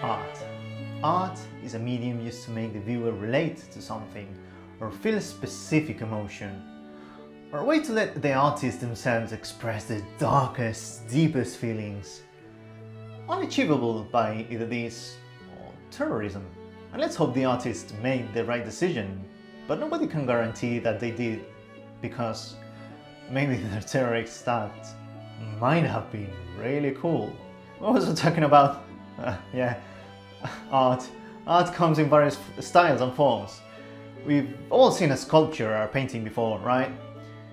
art. Art is a medium used to make the viewer relate to something or feel a specific emotion, or a way to let the artists themselves express their darkest, deepest feelings. Unachievable by either this or terrorism. And let's hope the artists made the right decision, but nobody can guarantee that they did, because maybe their terrorist act might have been really cool. What was I talking about? Yeah, art. Art comes in various styles and forms. We've all seen a sculpture or a painting before, right?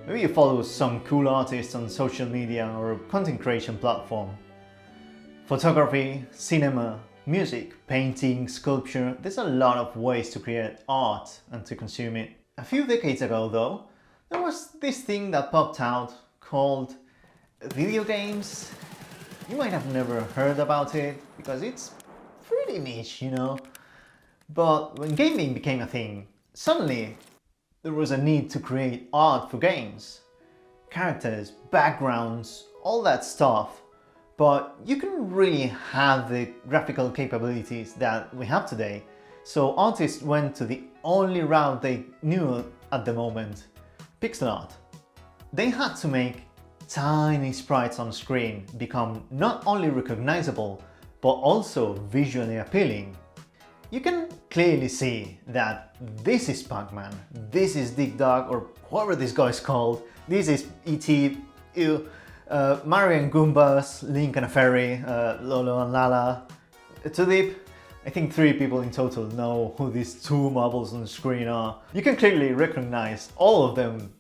Maybe you follow some cool artists on social media or content creation platform. Photography, cinema, music, painting, sculpture, there's a lot of ways to create art and to consume it. A few decades ago though, there was this thing that popped out called video games. You might have never heard about it because it's pretty niche, you know. But when gaming became a thing, suddenly there was a need to create art for games. Characters, backgrounds, all that stuff. But you couldn't really have the graphical capabilities that we have today. So artists went to the only route they knew at the moment, pixel art. They had to make tiny sprites on screen become not only recognizable, but also visually appealing. You can clearly see that this is Pac-Man, this is Dig Dug, or whatever this guy is called, this is E.T., Mario and Goombas, Link and a Fairy, Lolo and Lala. Too deep? I think 3 people in total know who these 2 marbles on the screen are. You can clearly recognize all of them,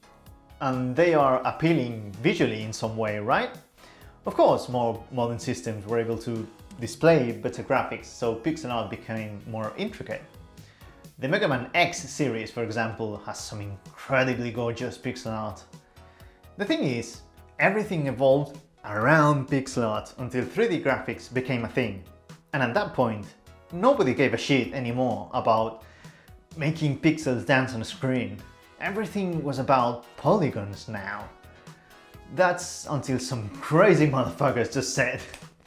and they are appealing visually in some way, right? Of course, more modern systems were able to display better graphics, so pixel art became more intricate. The Mega Man X series, for example, has some incredibly gorgeous pixel art. The thing is, everything evolved around pixel art until 3D graphics became a thing. And at that point, nobody gave a shit anymore about making pixels dance on a screen. Everything was about polygons now. That's until some crazy motherfuckers just said,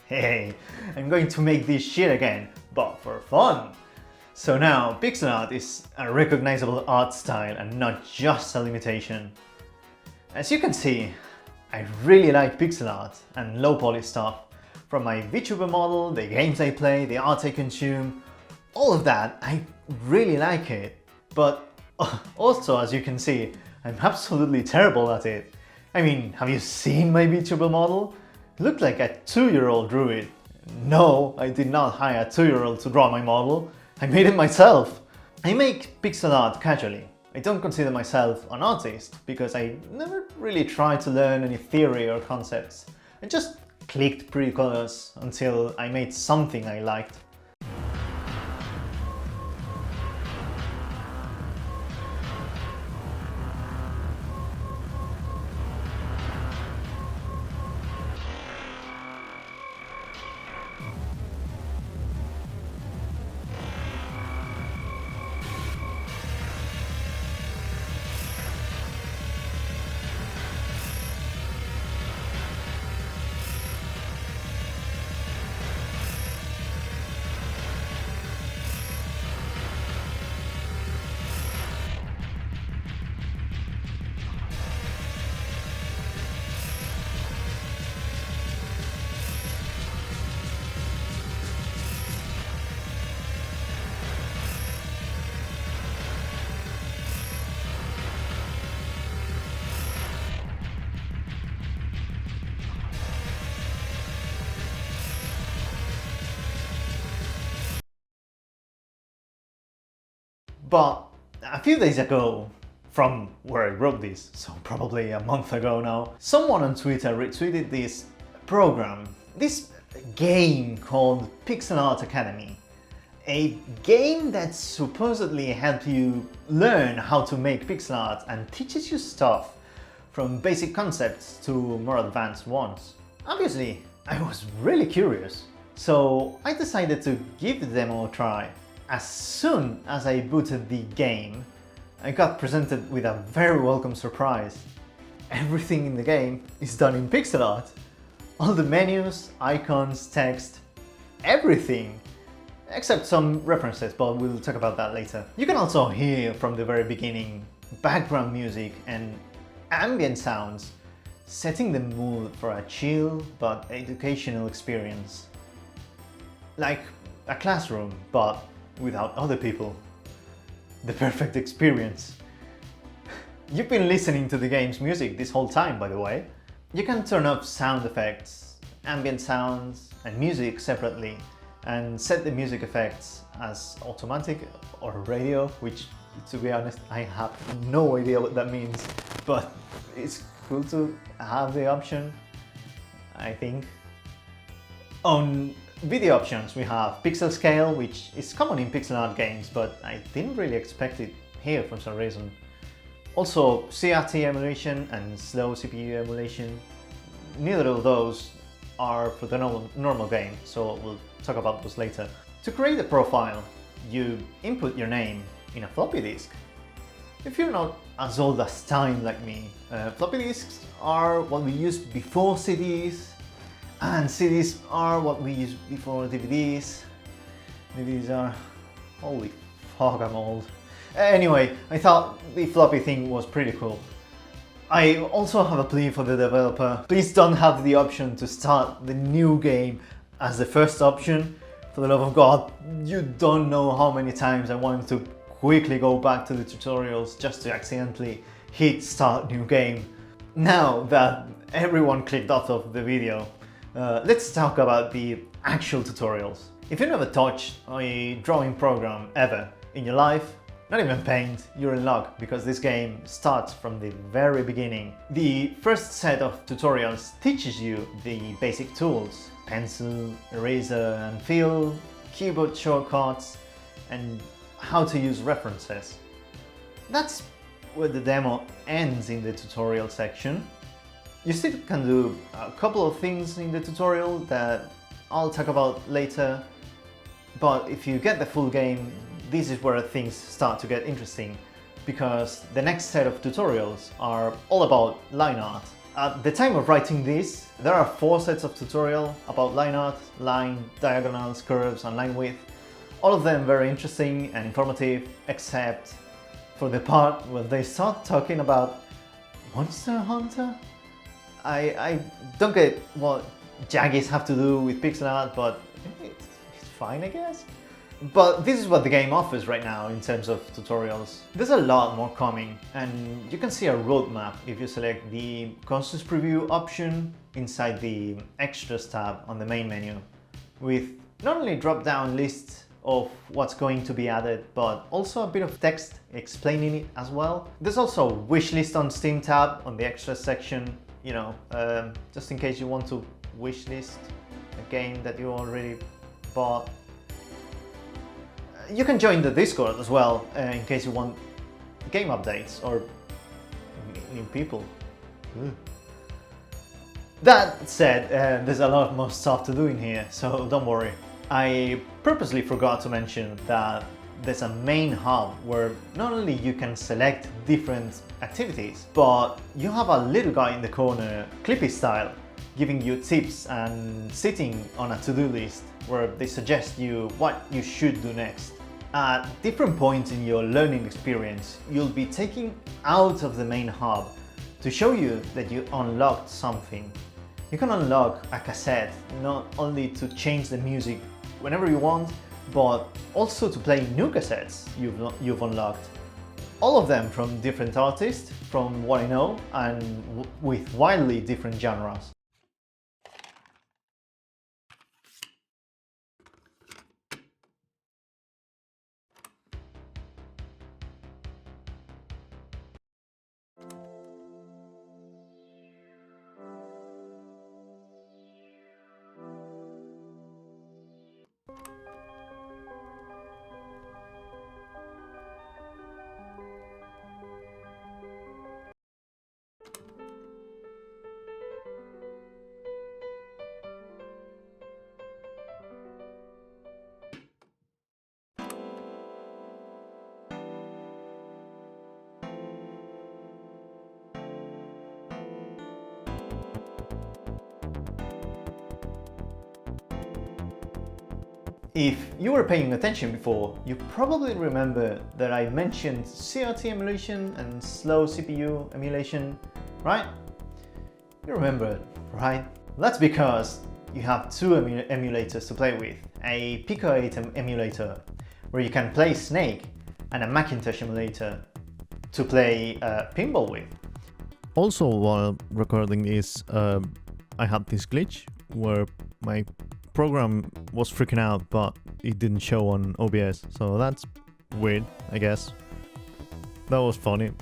hey, I'm going to make this shit again, but for fun. So now pixel art is a recognizable art style and not just a limitation. As you can see, I really like pixel art and low poly stuff. From my VTuber model, the games I play, the art I consume, all of that, I really like it. But also, as you can see, I'm absolutely terrible at it. I mean, have you seen my VTuber model? It looked like a 2-year-old drew it. No, I did not hire a 2-year-old to draw my model. I made it myself. I make pixel art casually. I don't consider myself an artist because I never really tried to learn any theory or concepts. I just clicked pretty colors until I made something I liked. But a few days ago, from where I wrote this, so probably a month ago now, someone on Twitter retweeted this program, this game called Pixel Art Academy. A game that supposedly helps you learn how to make pixel art and teaches you stuff from basic concepts to more advanced ones. Obviously, I was really curious, so I decided to give the demo a try. As soon as I booted the game, I got presented with a very welcome surprise. Everything in the game is done in pixel art. All the menus, icons, text, everything. except some references, but we'll talk about that later. You can also hear from the very beginning background music and ambient sounds, setting the mood for a chill but educational experience. Like a classroom, but without other people. The perfect experience. You've been listening to the game's music this whole time, by the way. You can turn off sound effects, ambient sounds, and music separately, and set the music effects as automatic or radio, which, to be honest, I have no idea what that means, but it's cool to have the option, I think. On video options, we have pixel scale, which is common in pixel art games, but I didn't really expect it here for some reason. Also, CRT emulation and slow CPU emulation. Neither of those are for the normal game, so we'll talk about those later. To create a profile, you input your name in a floppy disk. If you're not as old as time like me, floppy disks are what we used before CDs, and CDs are what we used before DVDs. DVDs are... holy fuck, I'm old. Anyway, I thought the floppy thing was pretty cool. I also have a plea for the developer. Please don't have the option to start the new game as the first option. For the love of God, you don't know how many times I wanted to quickly go back to the tutorials just to accidentally hit start new game. Now that everyone clicked out of the video, let's talk about the actual tutorials. If you never touched a drawing program ever in your life, not even Paint, you're in luck, because this game starts from the very beginning. The first set of tutorials teaches you the basic tools: pencil, eraser and fill, keyboard shortcuts, and how to use references. That's where the demo ends in the tutorial section. You still can do a couple of things in the tutorial that I'll talk about later, but if you get the full game, this is where things start to get interesting, because the next set of tutorials are all about line art. At the time of writing this, there are 4 sets of tutorial about line art: line, diagonals, curves and line width. All of them very interesting and informative, except for the part where they start talking about Monster Hunter. I don't get what jaggies have to do with pixel art, but it's fine, I guess. But this is what the game offers right now in terms of tutorials. There's a lot more coming, and you can see a roadmap if you select the Constants Preview option inside the Extras tab on the main menu, with not only drop-down lists of what's going to be added, but also a bit of text explaining it as well. There's also a wishlist on Steam tab on the Extras section, you know, just in case you want to wishlist a game that you already bought. You can join the Discord as well, in case you want game updates or new people. Ooh. That said, there's a lot more stuff to do in here, so don't worry. I purposely forgot to mention that there's a main hub where not only you can select different activities, but you have a little guy in the corner, Clippy style, giving you tips and sitting on a to-do list where they suggest you what you should do next. At different points in your learning experience, you'll be taken out of the main hub to show you that you unlocked something. You can unlock a cassette not only to change the music whenever you want, but also to play new cassettes you've unlocked. All of them from different artists, from what I know, and with wildly different genres. If you were paying attention before, you probably remember that I mentioned CRT emulation and slow CPU emulation, right? You remember it, right? That's because you have two emulators to play with, a Pico 8 emulator where you can play Snake and a Macintosh emulator to play pinball with. Also, while recording this, I had this glitch where my program was freaking out, but it didn't show on OBS, so that's weird, I guess. That was funny.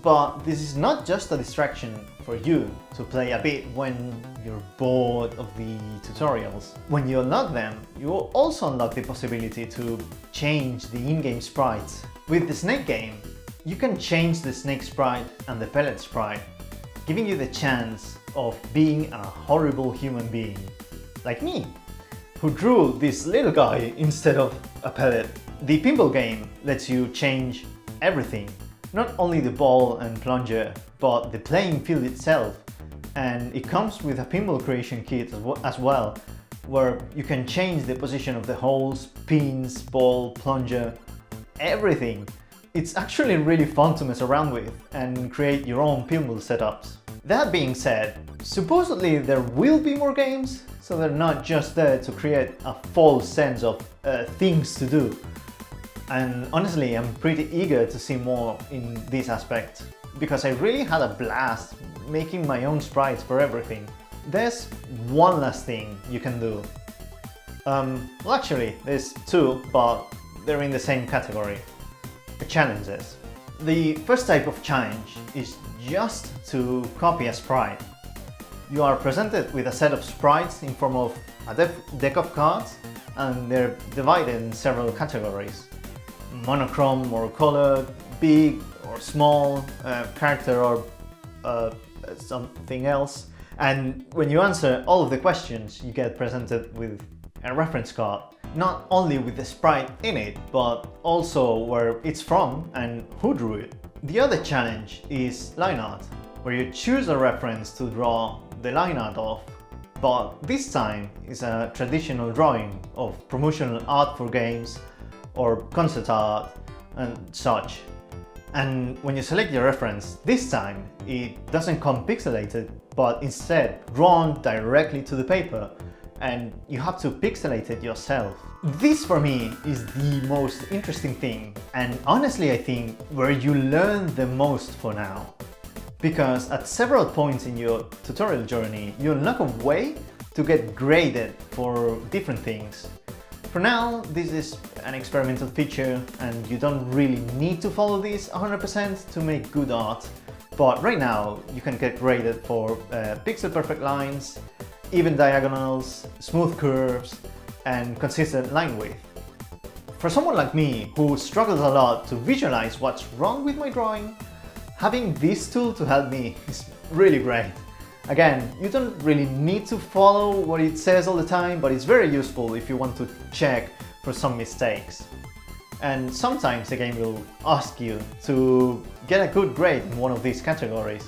But this is not just a distraction for you to play a bit when you're bored of the tutorials. When you unlock them, you will also unlock the possibility to change the in-game sprites. With the Snake game, you can change the Snake sprite and the Pellet sprite, giving you the chance of being a horrible human being, like me, who drew this little guy instead of a pellet. The pinball game lets you change everything, not only the ball and plunger, but the playing field itself. And it comes with a pinball creation kit as well, where you can change the position of the holes, pins, ball, plunger, everything. It's actually really fun to mess around with and create your own pinball setups. That being said, supposedly there will be more games, so they're not just there to create a false sense of things to do. And honestly, I'm pretty eager to see more in this aspect, because I really had a blast making my own sprites for everything. There's one last thing you can do. Well, actually, there's two, but they're in the same category. Challenges. The first type of challenge is just to copy a sprite. You are presented with a set of sprites in form of a deck of cards, and they're divided in several categories. Monochrome or colored, big or small, character or something else. And when you answer all of the questions, you get presented with a reference card. Not only with the sprite in it, but also where it's from and who drew it. The other challenge is line art, where you choose a reference to draw the line art of, but this time is a traditional drawing of promotional art for games or concept art and such. And when you select your reference, this time it doesn't come pixelated, but instead drawn directly to the paper, and you have to pixelate it yourself. This for me is the most interesting thing, and honestly I think where you learn the most for now. Because at several points in your tutorial journey, you unlock a way to get graded for different things. For now, this is an experimental feature and you don't really need to follow this 100% to make good art. But right now, you can get graded for pixel perfect lines, even diagonals, smooth curves, and consistent line width. For someone like me, who struggles a lot to visualize what's wrong with my drawing, having this tool to help me is really great. Again, you don't really need to follow what it says all the time, but it's very useful if you want to check for some mistakes. And sometimes the game will ask you to get a good grade in one of these categories,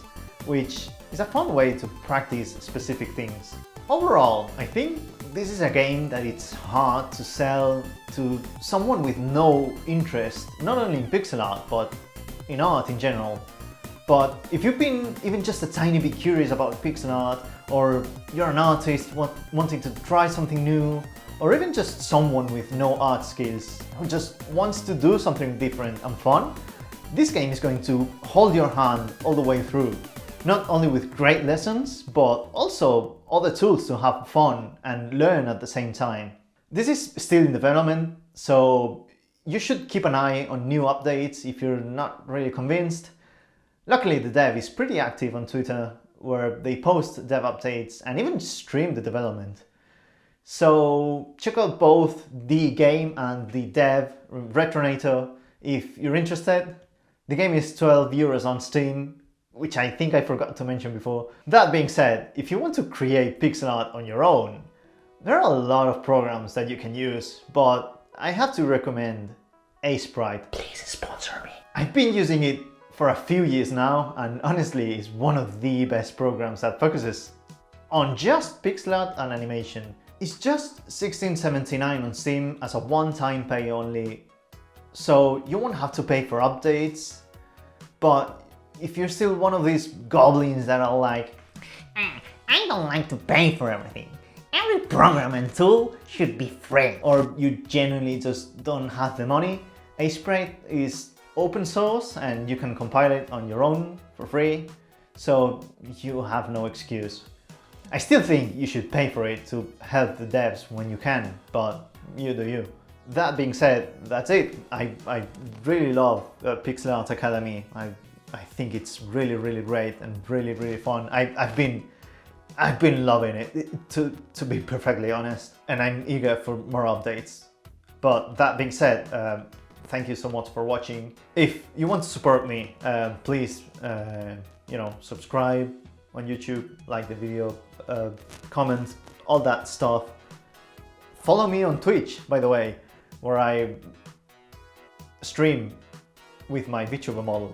which is a fun way to practice specific things. Overall, I think this is a game that it's hard to sell to someone with no interest, not only in pixel art, but in art in general. But if you've been even just a tiny bit curious about pixel art, or you're an artist wanting to try something new, or even just someone with no art skills who just wants to do something different and fun, this game is going to hold your hand all the way through. Not only with great lessons, but also other tools to have fun and learn at the same time. This is still in development, so you should keep an eye on new updates if you're not really convinced. Luckily, the dev is pretty active on Twitter, where they post dev updates and even stream the development. So check out both the game and the dev, Retronator, if you're interested. The game is €12 on Steam, which I think I forgot to mention before. That being said, if you want to create pixel art on your own, there are a lot of programs that you can use, but I have to recommend Aseprite. Please sponsor me. I've been using it for a few years now, and honestly it's one of the best programs that focuses on just pixel art and animation. It's just $16.79 on Steam as a one-time pay only, so you won't have to pay for updates. But if you're still one of these goblins that are like, I don't like to pay for everything, every program and tool should be free, or you genuinely just don't have the money, Aseprite is open source and you can compile it on your own for free, so you have no excuse. I still think you should pay for it to help the devs when you can, but you do you. That being said, that's it. I really love Pixel Art Academy. I think it's really great and really fun. I've been loving it, to be perfectly honest, and I'm eager for more updates. But that being said, thank you so much for watching. If you want to support me, please subscribe on YouTube, like the video, comment, all that stuff. Follow me on Twitch, by the way, where I stream with my VTuber model.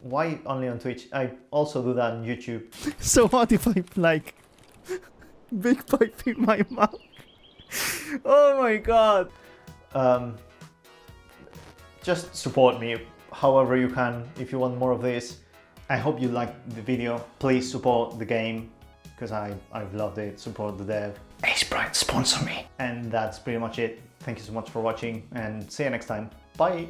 Why only on Twitch? I also do that on YouTube. So what if I like big pipe in my mouth? Oh my god. Just support me however you can if you want more of this. I hope you liked the video. Please support the game because I've loved it. Support the dev. Aseprite, sponsor me. And that's pretty much it. Thank you so much for watching and see you next time. Bye.